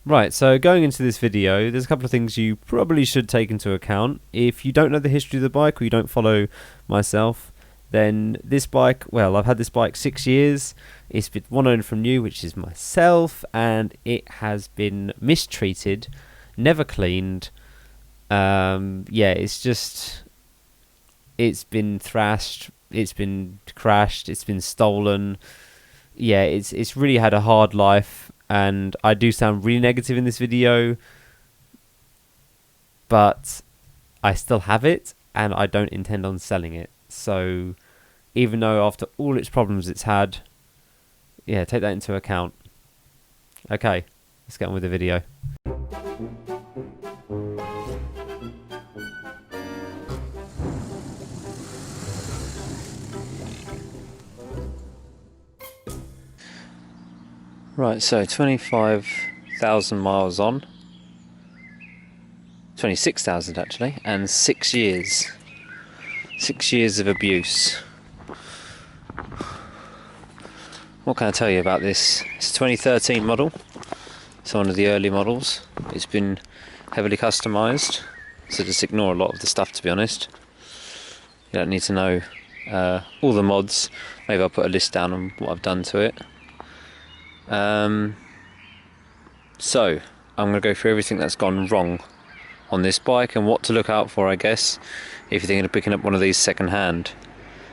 Right, so going into this video, there's a couple of things you probably should take into account. If you don't know the history of the bike or you don't follow myself, then this bike, well, I've had this bike 6 years. It's been one owner from new, which is myself, and it has been mistreated, never cleaned. Yeah, it's been thrashed, it's been crashed, it's been stolen. Yeah, it's really had a hard life. And I do sound really negative in this video, but I still have it and I don't intend on selling it. So even though after all its problems it's had, yeah, take that into account. Okay, let's get on with the video. Right, so 25,000 miles on, 26,000 actually, and 6 years. 6 years of abuse. What can I tell you about this? It's a 2013 model. It's one of the early models. It's been heavily customised, so just ignore a lot of the stuff, to be honest. You don't need to know all the mods. Maybe I'll put a list down on what I've done to it. So I'm going to go through everything that's gone wrong on this bike and what to look out for, I guess, if you're thinking of picking up one of these second hand.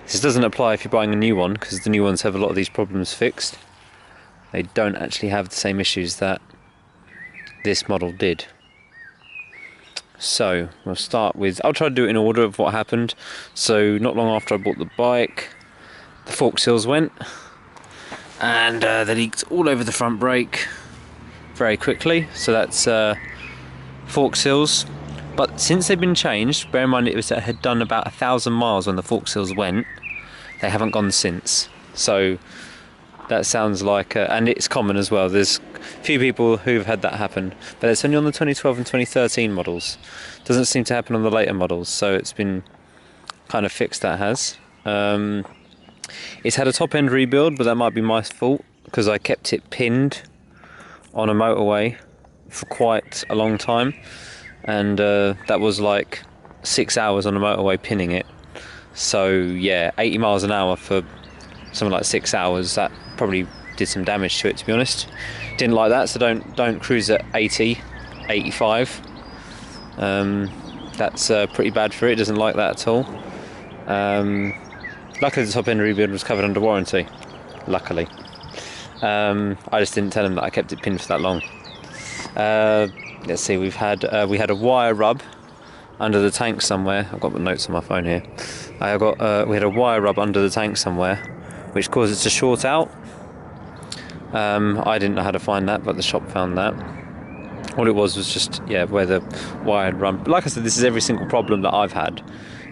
This doesn't apply if you're buying a new one, because the new ones have a lot of these problems fixed. They don't actually have the same issues that this model did. So we'll start with, I'll try to do it in order of what happened. So not long after I bought the bike, the fork seals went, and they leaked all over the front brake very quickly. So that's fork seals. But since they've been changed, bear in mind it had done about 1,000 miles when the fork seals went. They haven't gone since. So that sounds like, and it's common as well. There's a few people who've had that happen, but it's only on the 2012 and 2013 models. Doesn't seem to happen on the later models. So it's been kind of fixed, that has. It's had a top end rebuild, but that might be my fault because I kept it pinned on a motorway for quite a long time, and that was like 6 hours on a motorway pinning it. So yeah, 80 miles an hour for something like 6 hours, that probably did some damage to it, to be honest. Didn't like that, so don't cruise at 80, 85. That's pretty bad for it. Doesn't like that at all. Luckily the top end rebuild was covered under warranty, luckily. I just didn't tell him that I kept it pinned for that long. Let's see, we had a wire rub under the tank somewhere. I've got the notes on my phone here. We had a wire rub under the tank somewhere, which caused it to short out. I didn't know how to find that, but the shop found that. All it was just, yeah, where the wire had run. But like I said, this is every single problem that I've had.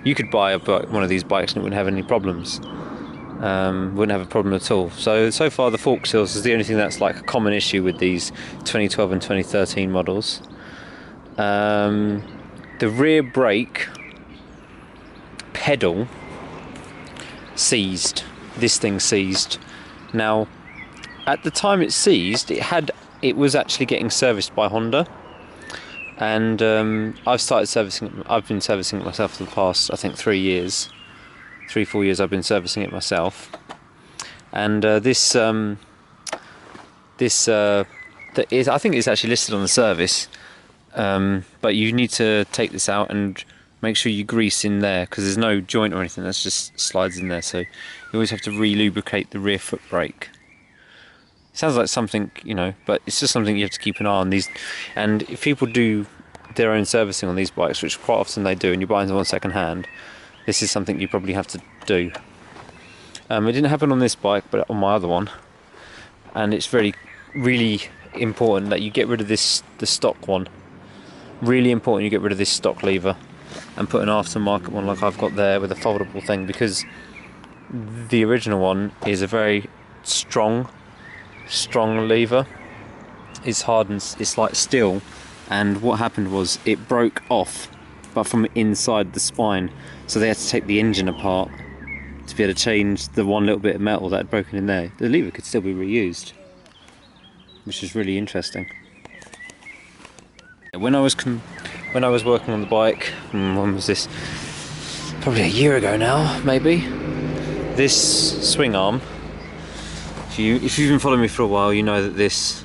You could buy one of these bikes and it wouldn't have any problems. Wouldn't have a problem at all. So far the fork seals is the only thing that's like a common issue with these 2012 and 2013 models. The rear brake pedal seized. This thing seized. Now, at the time it seized, it was actually getting serviced by Honda. And I've been servicing it myself for the past, I think, 4 years I've been servicing it myself. And I think it's actually listed on the service, but you need to take this out and make sure you grease in there, because there's no joint or anything, that's just slides in there, so you always have to re-lubricate the rear foot brake. Sounds like something, but it's just something you have to keep an eye on. And if people do their own servicing on these bikes, which quite often they do, and you're buying them on second hand, this is something you probably have to do. It didn't happen on this bike, but on my other one. And it's really important that you get rid of the stock one. Really important you get rid of this stock lever and put an aftermarket one like I've got there with a foldable thing, because the original one is a very strong lever. It's hard and it's like steel, and what happened was it broke off, but from inside the spine, so they had to take the engine apart to be able to change the one little bit of metal that had broken in there. The lever could still be reused, which is really interesting. When I was working on the bike, when was this? Probably a year ago now, maybe. This swing arm, if you've been following me for a while, you know that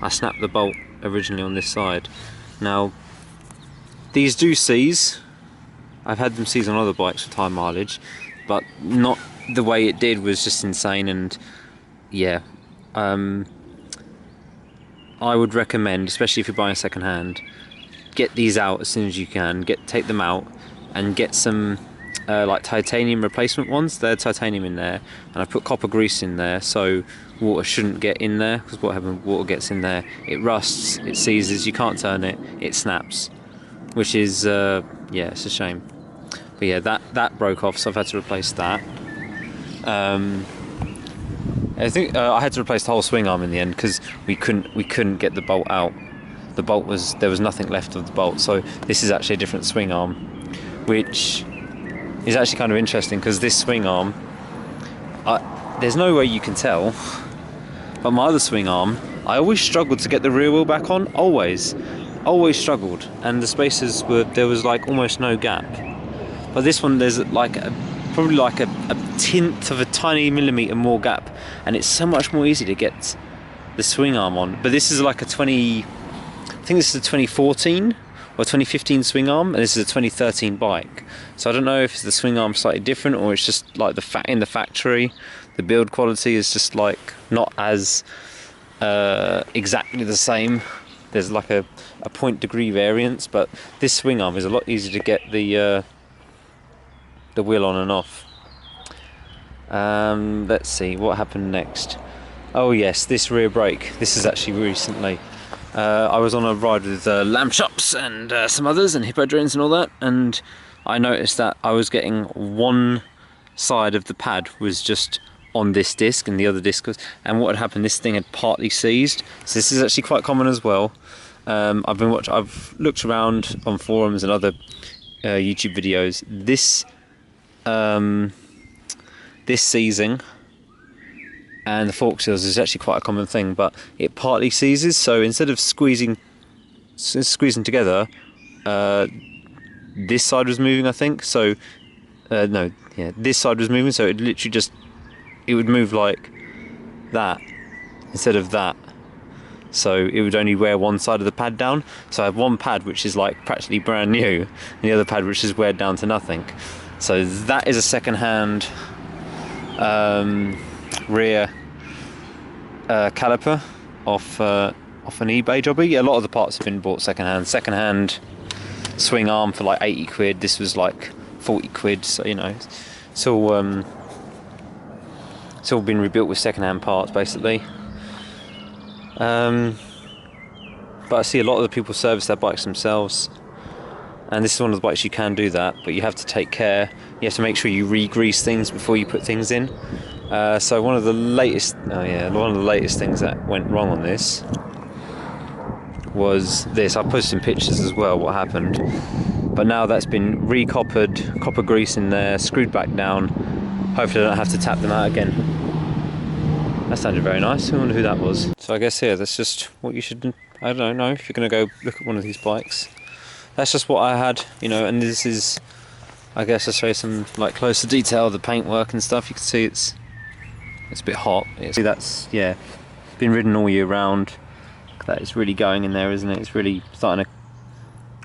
I snapped the bolt originally on this side. Now, these do seize. I've had them seize on other bikes for high mileage, but not the way it did was just insane. And yeah, I would recommend, especially if you're buying second hand, get these out as soon as you can. Take them out and get some like titanium replacement ones. They're titanium in there, and I put copper grease in there so water shouldn't get in there, because what happens, water gets in there, it rusts, it seizes, you can't turn it, it snaps, which is yeah, it's a shame. But yeah, that broke off, so I've had to replace that. I think I had to replace the whole swing arm in the end, because we couldn't get the bolt out. The bolt there was nothing left of the bolt, so this is actually a different swing arm, which is actually kind of interesting, because this swing arm, there's no way you can tell, but my other swing arm, I always struggled to get the rear wheel back on, always struggled, and the spacers there was like almost no gap. But this one, there's like probably like a tenth of a tiny millimetre more gap, and it's so much more easy to get the swing arm on. But this is like a I think this is a 2014 or 2015 swing arm, and this is a 2013 bike. So I don't know if the swing arm slightly different, or it's just like in the factory, the build quality is just like not as exactly the same. There's like a 0.1 degree variance, but this swing arm is a lot easier to get the wheel on and off. Let's see what happened next. Oh yes, this rear brake. This is actually recently. I was on a ride with Lamb Chops and some others and Hippodrones and all that, and I noticed that I was getting one side of the pad was just on this disc and the other disc was, and what had happened, this thing had partly seized. So this is actually quite common as well. I've looked around on forums and other YouTube videos. This seizing and the fork seals is actually quite a common thing, but it partly seizes, so instead of squeezing together, this side was moving, I think, so no, yeah, this side was moving, so it literally just, it would move like that instead of that, so it would only wear one side of the pad down. So I have one pad which is like practically brand new, and the other pad which is weared down to nothing. So that is a second-hand rear caliper off an eBay jobby. A lot of the parts have been bought second-hand. Second-hand swing arm for like 80 quid. This was like 40 quid. So you know, it's all been rebuilt with second-hand parts basically. But I see a lot of the people service their bikes themselves. And this is one of the bikes you can do that, but you have to take care. You have to make sure you re-grease things before you put things in. So one of the latest things that went wrong on this was this. I posted some pictures as well what happened, but now that's been re-coppered, copper grease in there, screwed back down. Hopefully I don't have to tap them out again. That sounded very nice. I wonder who that was. So I guess here, that's just what you should, I don't know, if you're going to go look at one of these bikes. That's just what I had, you know, and this is, I guess, I show you some like closer detail of the paintwork and stuff. You can see it's a bit hot. See, that's, yeah, been ridden all year round. That is really going in there, isn't it? It's really starting to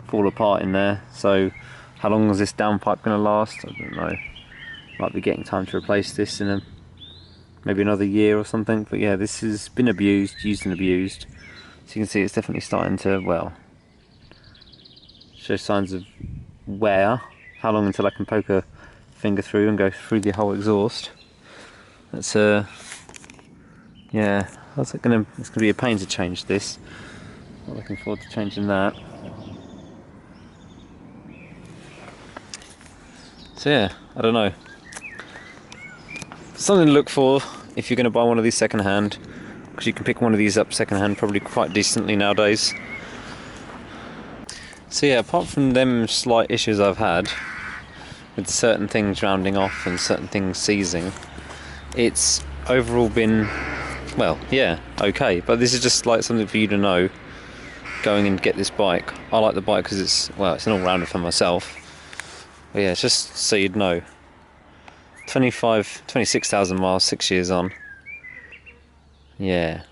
fall apart in there. So how long is this downpipe going to last? I don't know. Might be getting time to replace this in maybe another year or something. But yeah, this has been used and abused. So you can see it's definitely starting to, well, show signs of wear. How long until I can poke a finger through and go through the whole exhaust? That's yeah, it's gonna be a pain to change this. Not looking forward to changing that. So yeah, I don't know. Something to look for if you're going to buy one of these second hand, because you can pick one of these up second hand probably quite decently nowadays. So yeah, apart from them slight issues I've had with certain things rounding off and certain things seizing, it's overall been, well, yeah, okay. But this is just like something for you to know. going and get this bike. I like the bike because it's, well, it's an all-rounder for myself. But yeah, it's just so you'd know. 26,000 miles, 6 years on. Yeah.